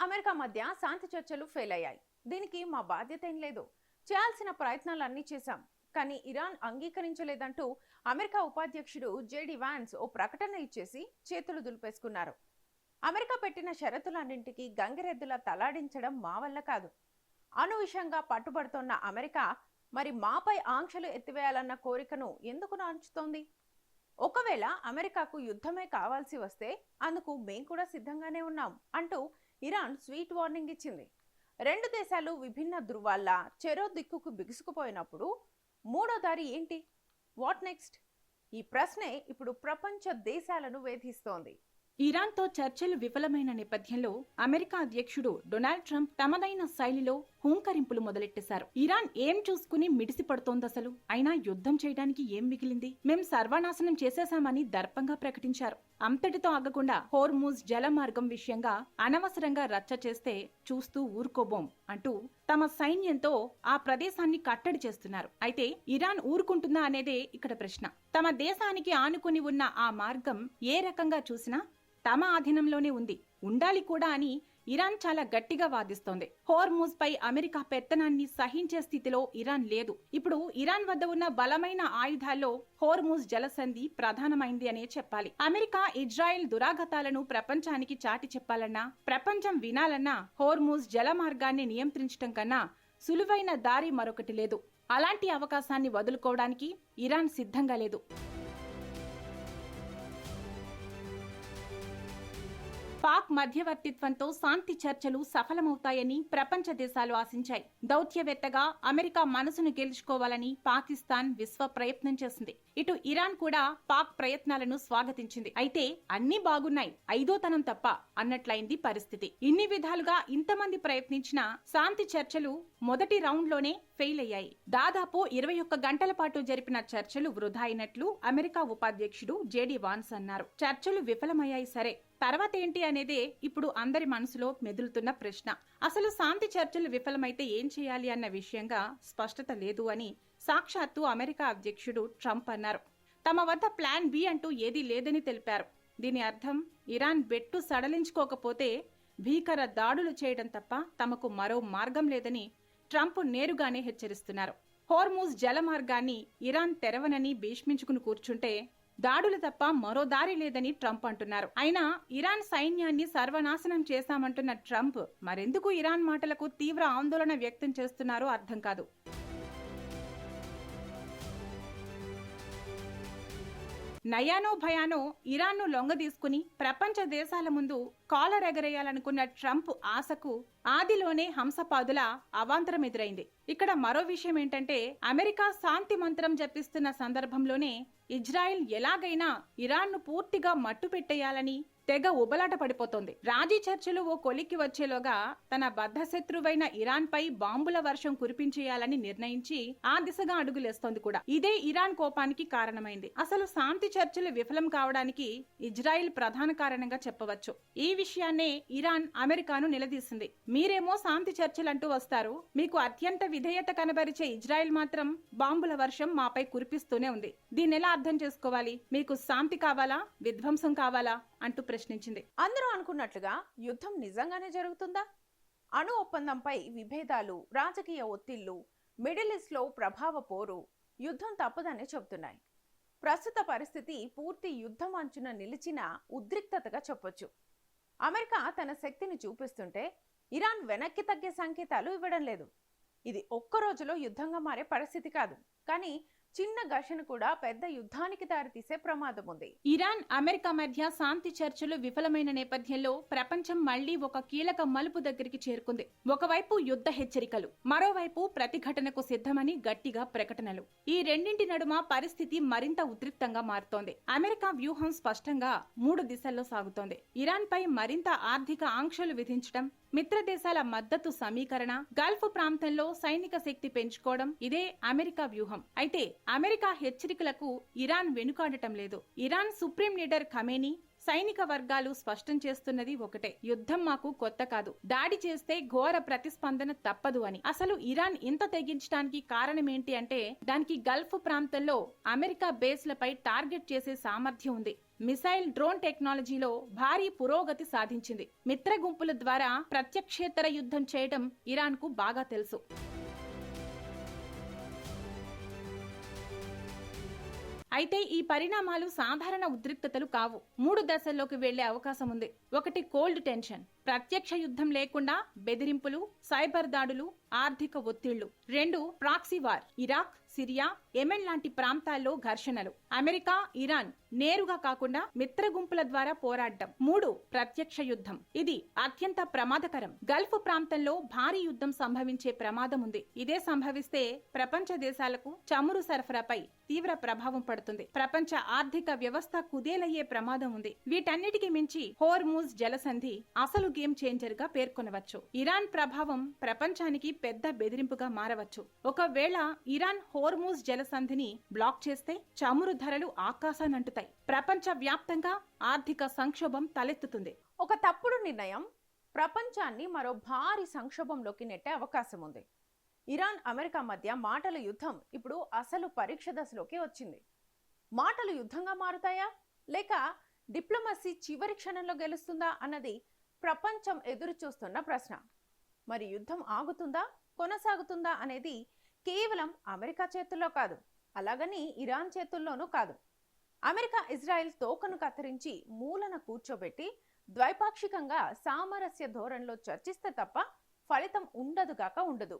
America మధ్య శాంతి చర్చలు fail అయ్యాయి. దీనికి మా బాధ్యత ఏం లేదు. చేయాల్సిన ప్రయత్నాలన్నీ చేశాం. కానీ ఇరాన్ అంగీకరించలేదంటూ అమెరికా ఉపాధ్యక్షుడు జేడీ వాన్స్ ఓ ప్రకటన ఇచ్చేసి చేతులు దులిపేసుకున్నారు. అమెరికా పెట్టిన షరతులన్నింటికీ గంగిరెద్దులా తలాడించడం మా వల్ల కాదు. అణు విషయంగా పట్టుబడుతోన్న అమెరికా మరి మాపై ఆంక్షలు ఎత్తివేయాలన్న కోరికను ఎందుకు నాంచుతోంది? ఒకవేళ అమెరికాకు యుద్ధమే కావాల్సి వస్తే అందుకు మేం కూడా సిద్ధంగానే ఉన్నాం అంటూ ఇరాన్ స్వీట్ వార్నింగ్ ఇచ్చింది. రెండు దేశాలు విభిన్న ధృవాల్లా చెరో దిక్కుకు బిగుసుకుపోయినప్పుడు మూడో దారి ఏంటి? What next? ఈ ప్రశ్నే ఇప్పుడు ప్రపంచ దేశాలను వేధిస్తోంది. ఇరాన్తో చర్చలు విఫలమైన నేపథ్యంలో అమెరికా అధ్యక్షుడు డొనాల్డ్ ట్రంప్ తమదైన శైలిలో హూంకరింపులు మొదలెట్టేశారు. ఇరాన్ ఏం చూసుకుని మిడిసి పడుతోందసలు? అయినా యుద్ధం చేయడానికి ఏం మిగిలింది? మేం సర్వనాశనం చేసేశామని దర్పంగా ప్రకటించారు. అంతటితో ఆగకుండా హోర్ముజ్ జలమార్గం విషయంగా అనవసరంగా రచ్చ చేస్తే చూస్తూ ఊరుకోబోం అంటూ తమ సైన్యంతో ఆ ప్రదేశాన్ని కట్టడి చేస్తున్నారు. అయితే ఇరాన్ ఊరుకుంటుందా అనేదే ఇక్కడ ప్రశ్న. తమ దేశానికి ఆనుకుని ఉన్న ఆ మార్గం ఏ రకంగా చూసినా తమ ఆధీనంలోనే ఉంది, ఉండాలి కూడా అని ఇరాన్ చాలా గట్టిగా వాదిస్తోంది. హోర్ముజ్ పై అమెరికా పెత్తనాన్ని సహించే స్థితిలో ఇరాన్ లేదు. ఇప్పుడు ఇరాన్ వద్ద ఉన్న బలమైన ఆయుధాల్లో హోర్ముజ్ జలసంధి ప్రధానమైంది అనే చెప్పాలి. అమెరికా ఇజ్రాయెల్ దురాఘాతాలను ప్రపంచానికి చాటి చెప్పాలన్నా, ప్రపంచం వినాలన్నా హోర్ముజ్ జల మార్గాన్ని నియంత్రించడం కన్నా సులువైన దారి మరొకటి లేదు. అలాంటి అవకాశాన్ని వదులుకోవడానికి ఇరాన్ సిద్ధంగా లేదు. పాక్ మధ్యవర్తిత్వంతో శాంతి చర్చలు సఫలమవుతాయని ప్రపంచ దేశాలు ఆశించాయి. దౌత్యవేత్తగా అమెరికా మనసును గెలుచుకోవాలని పాకిస్తాన్ విశ్వ ప్రయత్నం చేసింది. ఇటు ఇరాన్ కూడా పాక్ ప్రయత్నాలను స్వాగతించింది. అయితే అన్నీ బాగున్నాయి, ఐదోతనం తప్ప అన్నట్లయింది పరిస్థితి. ఇన్ని విధాలుగా ఇంతమంది ప్రయత్నించినా శాంతి చర్చలు మొదటి రౌండ్ లోనే ఫెయిల్ అయ్యాయి. దాదాపు 21 గంటల పాటు జరిపిన చర్చలు వృధా అయినట్లు అమెరికా ఉపాధ్యక్షుడు జేడీ వాన్స్ అన్నారు. చర్చలు విఫలమయ్యాయి సరే, తర్వాత ఏంటి అనేదే ఇప్పుడు అందరి మనసులో మెదులుతున్న ప్రశ్న. అసలు శాంతి చర్చలు విఫలమైతే ఏం చేయాలి అన్న విషయంగా స్పష్టత లేదు అని సాక్షాత్తు అమెరికా అధ్యక్షుడు ట్రంప్ అన్నారు. తమ వద్ద ప్లాన్ బి అంటూ ఏదీ లేదని తెలిపారు. దీని అర్థం ఇరాన్ బెట్టు సడలించుకోకపోతే భీకర దాడులు చేయడం తప్ప తమకు మరో మార్గం లేదని ట్రంప్ నేరుగానే హెచ్చరిస్తున్నారు. హోర్ముజ్ జల మార్గాన్ని ఇరాన్ తెరవనని భీష్మించుకుని కూర్చుంటే దాడులు తప్ప మరో దారి లేదని ట్రంప్ అంటున్నారు. అయినా ఇరాన్ సైన్యాన్ని సర్వనాశనం చేశామంటున్న ట్రంప్ మరెందుకు ఇరాన్ మాటలకు తీవ్ర ఆందోళన వ్యక్తం చేస్తున్నారో అర్థం కాదు. నయానో భయానో ఇరాన్ను లొంగదీసుకుని ప్రపంచ దేశాల ముందు కాలర్ ఎగరేయాలనుకున్న ట్రంప్ ఆశకు ఆదిలోనే హంసపాదుల అవాంతరం ఎదురైంది. ఇక్కడ మరో విషయం ఏంటంటే అమెరికా శాంతి మంత్రం జపిస్తున్న సందర్భంలోనే ఇజ్రాయెల్ ఎలాగైనా ఇరాన్ను పూర్తిగా మట్టు పెట్టేయాలని తెగ ఉబలాట పడిపోతోంది. రాజీ చర్చలు ఓ కొలిక్కి వచ్చేలోగా తన బద్ధశత్రువైన ఇరాన్ పై బాంబుల వర్షం కురిపించేయాలని నిర్ణయించి ఆ దిశగా అడుగులేస్తోంది కూడా. ఇదే ఇరాన్ కోపానికి కారణమైంది. అసలు శాంతి చర్చలు విఫలం కావడానికి ఇజ్రాయెల్ ప్రధాన కారణంగా చెప్పవచ్చు. ఈ విషయాన్నే ఇరాన్ అమెరికాను నిలదీసింది. మీరేమో శాంతి చర్చలంటూ వస్తారు, మీకు అత్యంత విధేయత కనబరిచే ఇజ్రాయెల్ మాత్రం బాంబుల వర్షం మాపై కురిపిస్తూనే ఉంది. దీన్నెలా అర్థం చేసుకోవాలి? మీకు శాంతి కావాలా, విధ్వంసం కావాలా అంటూ ప్రశ్నించింది. అందరూ అనుకున్నట్లుగా యుద్ధం నిజంగానే జరుగుతుందా? అణు ఒప్పందంపై విభేదాలు, రాజకీయ ఒత్తిళ్లు, మిడిల్ ఈస్ట్ లో ప్రభావ పోరు యుద్ధం తప్పదనే చెబుతున్నాయి. ప్రస్తుత పరిస్థితి పూర్తి యుద్ధం అంచున నిలిచిన ఉద్రిక్తతగా చెప్పొచ్చు. అమెరికా తన శక్తిని చూపిస్తుంటే ఇరాన్ వెనక్కి తగ్గే సంకేతాలు ఇవ్వడం లేదు. ఇది ఒక్క రోజులో యుద్ధంగా మారే పరిస్థితి కాదు, కానీ చిన్న ఘర్షణ కూడా పెద్ద యుద్ధానికి దారితీసే ప్రమాదం ఉంది. ఇరాన్ అమెరికా మధ్య శాంతి చర్చలు విఫలమైన నేపథ్యంలో ప్రపంచం మళ్లీ ఒక కీలక మలుపు దగ్గరికి చేరుకుంది. ఒకవైపు యుద్ధ హెచ్చరికలు, మరోవైపు ప్రతిఘటనకు సిద్ధమని గట్టిగా ప్రకటనలు. ఈ రెండింటి నడుమ పరిస్థితి మరింత ఉద్రిక్తంగా మారుతోంది. అమెరికా వ్యూహం స్పష్టంగా 3 దిశల్లో సాగుతోంది. ఇరాన్ పై మరింత ఆర్థిక ఆంక్షలు విధించడం, మిత్ర దేశాల మద్దతు సమీకరణ, గల్ఫ్ ప్రాంతంలో సైనిక శక్తి పెంచుకోవడం ఇదే అమెరికా వ్యూహం. అయితే అమెరికా హెచ్చరికలకు ఇరాన్ వెనుకాడటం లేదు. ఇరాన్ సుప్రీం లీడర్ ఖమేనీ సైనిక వర్గాలు స్పష్టం చేస్తున్నది ఒకటే, యుద్ధం మాకు కొత్త కాదు, దాడి చేస్తే ఘోర ప్రతిస్పందన తప్పదు అని. అసలు ఇరాన్ ఇంత తెగించడానికి కారణమేంటి అంటే దానికి గల్ఫ్ ప్రాంతంలో అమెరికా బేస్లపై టార్గెట్ చేసే సామర్థ్యం ఉంది. మిసైల్ డ్రోన్ టెక్నాలజీలో భారీ పురోగతి సాధించింది. మిత్ర గుంపుల ద్వారా ప్రత్యక్షేతర యుద్ధం చేయడం ఇరాన్ కు బాగా తెలుసు. అయితే ఈ పరిణామాలు సాధారణ ఉద్రిక్తతలు కావు. 3 దశల్లోకి వెళ్లే అవకాశం ఉంది. 1 కోల్డ్ టెన్షన్, ప్రత్యక్ష యుద్ధం లేకుండా బెదిరింపులు, సైబర్ దాడులు, ఆర్థిక ఒత్తిళ్లు. 2 proxy war, Iraq, Syria, Yemen లాంటి ప్రాంతాల్లో ఘర్షణలు. అమెరికా, ఇరాన్ నేరుగా కాకుండా మిత్ర గుంపుల ద్వారా పోరాడడం. 3 ప్రత్యక్ష యుద్ధం, ఇది అత్యంత ప్రమాదకరం. గల్ఫ్ ప్రాంతంలో భారీ యుద్ధం సంభవించే ప్రమాదం ఉంది. ఇదే సంభవిస్తే ప్రపంచ దేశాలకు చమురు సరఫరాపై తీవ్ర ప్రభావం పడుతుంది. ప్రపంచ ఆర్థిక వ్యవస్థ కుదేలయ్యే ప్రమాదం ఉంది. వీటన్నిటికీ మించి హోర్ముజ్ జలసంధి అసలు గేమ్ చేంజర్ గా పేర్కొనవచ్చు. ఇరాన్ ప్రభావం ప్రపంచానికి పెద్ద బెదిరింపుగా మారవచ్చు. ఒకవేళ ఇరాన్ హోర్ముజ్ జలసంధిని బ్లాక్ చేస్తే చమురు ధరలు ఆకాశానంటుతాయి. ప్రపంచ వ్యాప్తంగా ఆర్థిక సంక్షోభం తలెత్తుతుంది. ఒక తప్పుడు నిర్ణయం ప్రపంచాన్ని మరో భారీ సంక్షోభంలోకి నెట్టే అవకాశం ఉంది. ఇరాన్ అమెరికా మధ్య మాటల యుద్ధం ఇప్పుడు అసలు పరీక్ష దశలోకి వచ్చింది. మాటలు యుద్ధంగా మారుతాయా లేక డిప్లొమసీ చివరి క్షణంలో గెలుస్తుందా అన్నది ప్రపంచం ఎదురు చూస్తున్న ప్రశ్న. మరి యుద్ధం ఆగుతుందా కొనసాగుతుందా అనేది కేవలం అమెరికా చేతుల్లో కాదు, అలాగని ఇరాన్ చేతుల్లోనూ కాదు. అమెరికా ఇజ్రాయెల్ తోకను కత్తిరించి మూలన కూర్చోబెట్టి ద్వైపాక్షికంగా సామరస్య ధోరణిలో చర్చిస్తే తప్ప ఫలితం ఉండదుగాక ఉండదు.